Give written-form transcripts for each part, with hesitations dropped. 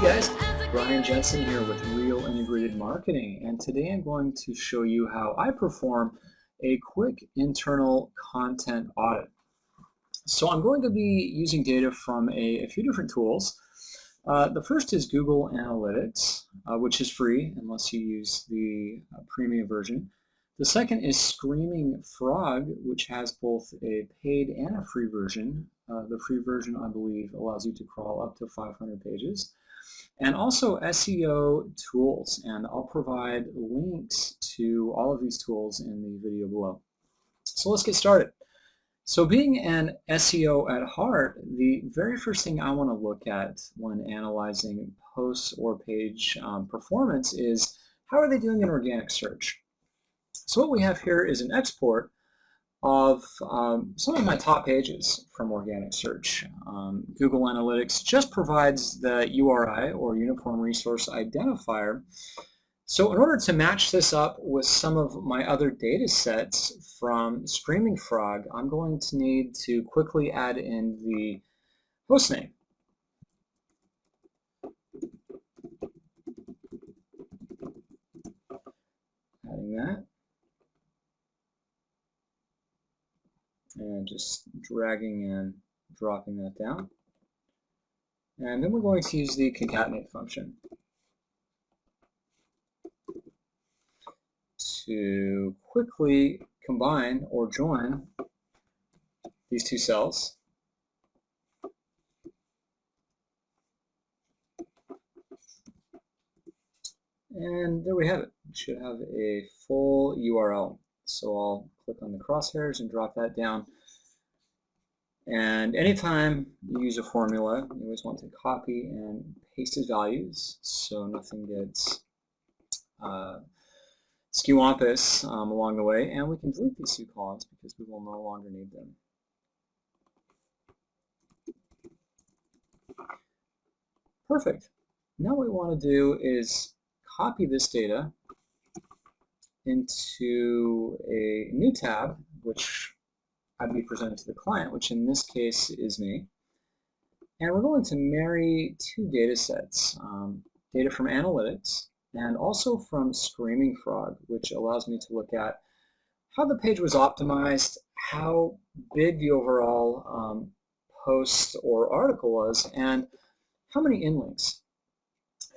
guys, Brian Jensen here with Real Integrated Marketing, and today I'm going to show you how I perform a quick internal content audit. So I'm going to be using data from a few different tools. The first is Google Analytics, which is free unless you use the premium version. The second is Screaming Frog, which has both a paid and a free version. The free version, I believe, allows you to crawl up to 500 pages. And also SEO tools, and I'll provide links to all of these tools in the video below. So let's get started. So being an SEO at heart, the very first thing I want to look at when analyzing posts or page performance is how are they doing in organic search. So what we have here is an export of some of my top pages from organic search. Google Analytics just provides the URI, or Uniform Resource Identifier. So in order to match this up with some of my other data sets from Screaming Frog, I'm going to need to quickly add in the host name. Adding that. And just dragging and dropping that down. And then we're going to use the concatenate function to quickly combine or join these two cells. And there we have it. We should have a full URL. So I'll click on the crosshairs and drop that down. And anytime you use a formula, you always want to copy and paste its values so nothing gets skewampus along the way. And we can delete these two columns because we will no longer need them. Perfect. Now what we want to do is copy this data into a new tab, which I'd be presenting to the client, which in this case is me. And we're going to marry two data sets, data from analytics and also from Screaming Frog, which allows me to look at how the page was optimized, how big the overall post or article was, and how many inlinks.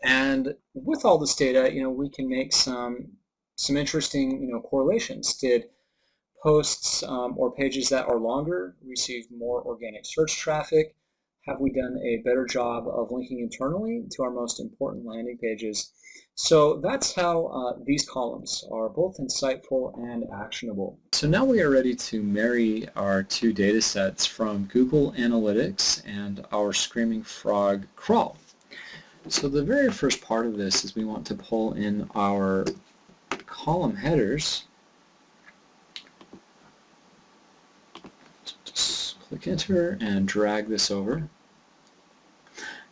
And with all this data, we can make some interesting, correlations. Did posts or pages that are longer receive more organic search traffic? Have we done a better job of linking internally to our most important landing pages? So that's how these columns are both insightful and actionable. So now we are ready to marry our two data sets from Google Analytics and our Screaming Frog crawl. So the very first part of this is we want to pull in our column headers. Just click enter and drag this over.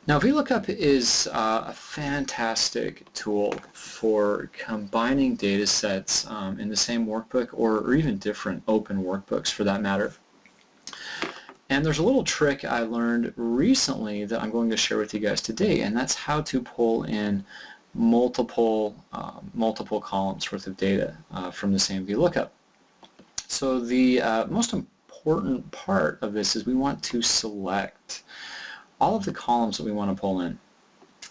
Now VLOOKUP is a fantastic tool for combining data sets in the same workbook or even different open workbooks for that matter. And there's a little trick I learned recently that I'm going to share with you guys today, and that's how to pull in multiple columns worth of data from the same VLOOKUP. So the most important part of this is we want to select all of the columns that we want to pull in.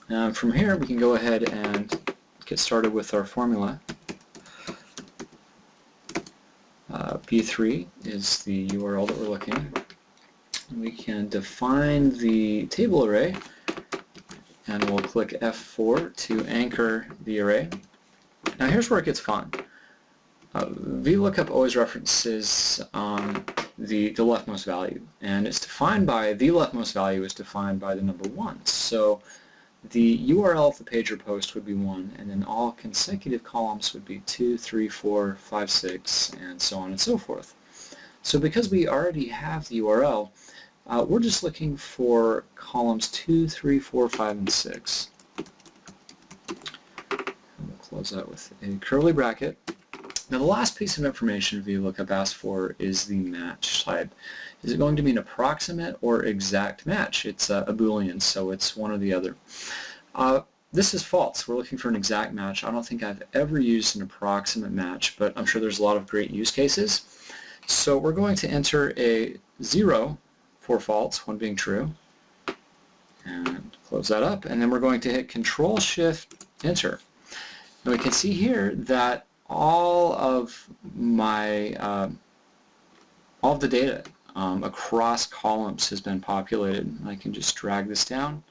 And from here we can go ahead and get started with our formula. B3 is the URL that we're looking at. We can define the table array, and we'll click F4 to anchor the array. Now here's where it gets fun. VLOOKUP always references the leftmost value, and it's defined by, the leftmost value is defined by the number 1. So the URL of the page or post would be 1, and then all consecutive columns would be 2, 3, 4, 5, 6, and so on and so forth. So because we already have the URL, we're just looking for columns 2, 3, 4, 5, and 6. And we'll close that with a curly bracket. Now the last piece of information VLOOKUP asks for is the match type. Is it going to be an approximate or exact match? It's a Boolean, so it's one or the other. This is false. We're looking for an exact match. I don't think I've ever used an approximate match, but I'm sure there's a lot of great use cases. So we're going to enter a 0 for false, 1 being true, and close that up, and then we're going to hit Control-Shift-Enter. Now we can see here that all of the data across columns has been populated. I can just drag this down,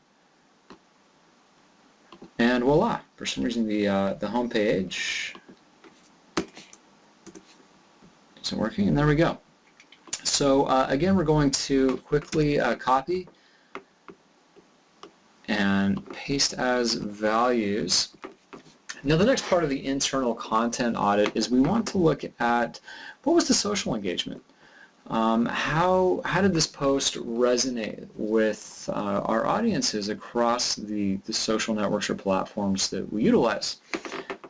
and voila! For some reason the home page isn't working, and there we go. So again, we're going to quickly copy and paste as values. Now the next part of the internal content audit is we want to look at what was the social engagement. How did this post resonate with our audiences across the social networks or platforms that we utilize?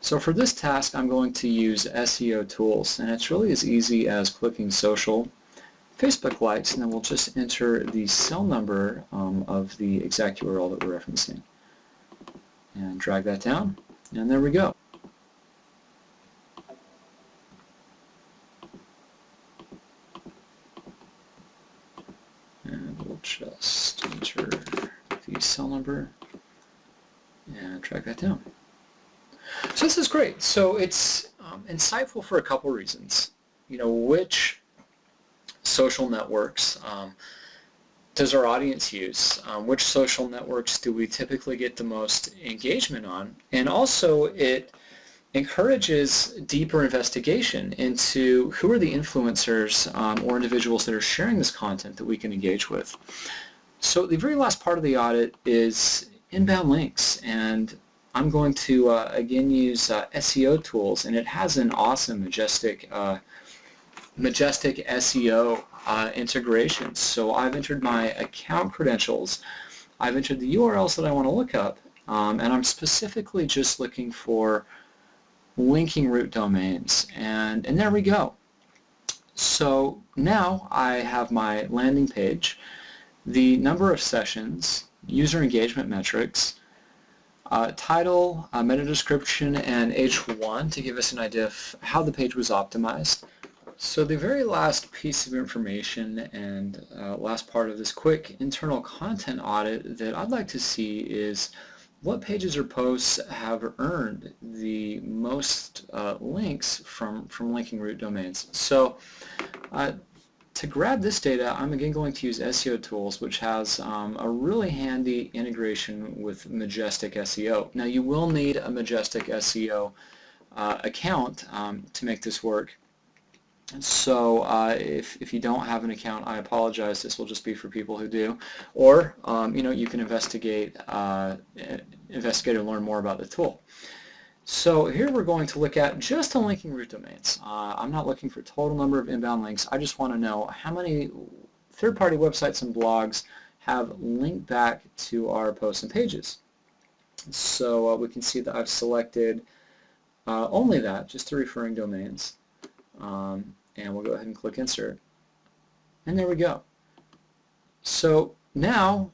So for this task, I'm going to use SEO tools, and it's really as easy as clicking social, Facebook likes, and then we'll just enter the cell number of the exact URL that we're referencing. And drag that down, and there we go. And we'll just enter the cell number and drag that down. So this is great. So it's insightful for a couple reasons. You know, which social networks does our audience use? Which social networks do we typically get the most engagement on? And also it encourages deeper investigation into who are the influencers or individuals that are sharing this content that we can engage with. So the very last part of the audit is inbound links, and I'm going to again use SEO tools, and it has an awesome majestic SEO integration. So I've entered my account credentials, I've entered the URLs that I want to look up, and I'm specifically just looking for linking root domains, and there we go. So now I have my landing page, the number of sessions, user engagement metrics, title, meta description, and H1 to give us an idea of how the page was optimized. So the very last piece of information and last part of this quick internal content audit that I'd like to see is what pages or posts have earned the most links from linking root domains. So to grab this data, I'm again going to use SEO tools, which has a really handy integration with Majestic SEO. Now you will need a Majestic SEO account to make this work. So if you don't have an account, I apologize. This will just be for people who do. Or you know, you can investigate and learn more about the tool. So here we're going to look at just the linking root domains. I'm not looking for total number of inbound links. I just want to know how many third-party websites and blogs have linked back to our posts and pages. So we can see that I've selected only that, just the referring domains. And we'll go ahead and click Insert. And there we go. So now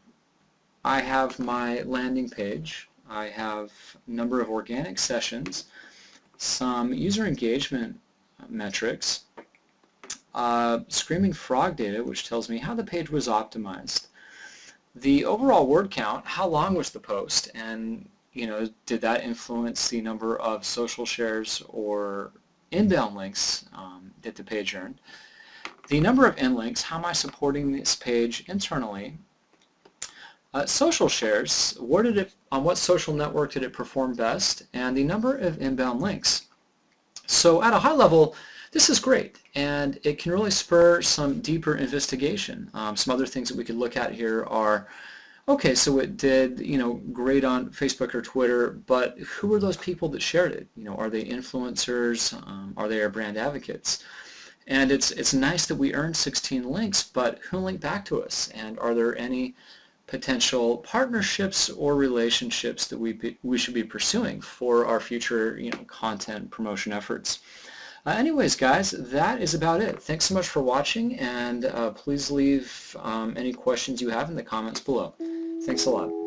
I have my landing page. I have a number of organic sessions, some user engagement metrics, Screaming Frog data, which tells me how the page was optimized, the overall word count, how long was the post, and you know, did that influence the number of social shares or inbound links that the page earned, the number of in-links, how am I supporting this page internally, social shares, on what social network did it perform best, and the number of inbound links. So at a high level, this is great, and it can really spur some deeper investigation. Some other things that we could look at here are, okay, so it did, you know, great on Facebook or Twitter, but who are those people that shared it? You know, are they influencers? Are they our brand advocates? And it's nice that we earned 16 links, but who linked back to us? And are there any potential partnerships or relationships that we should be pursuing for our future, you know, content promotion efforts? Anyways, guys, that is about it. Thanks so much for watching, and please leave any questions you have in the comments below. Thanks a lot.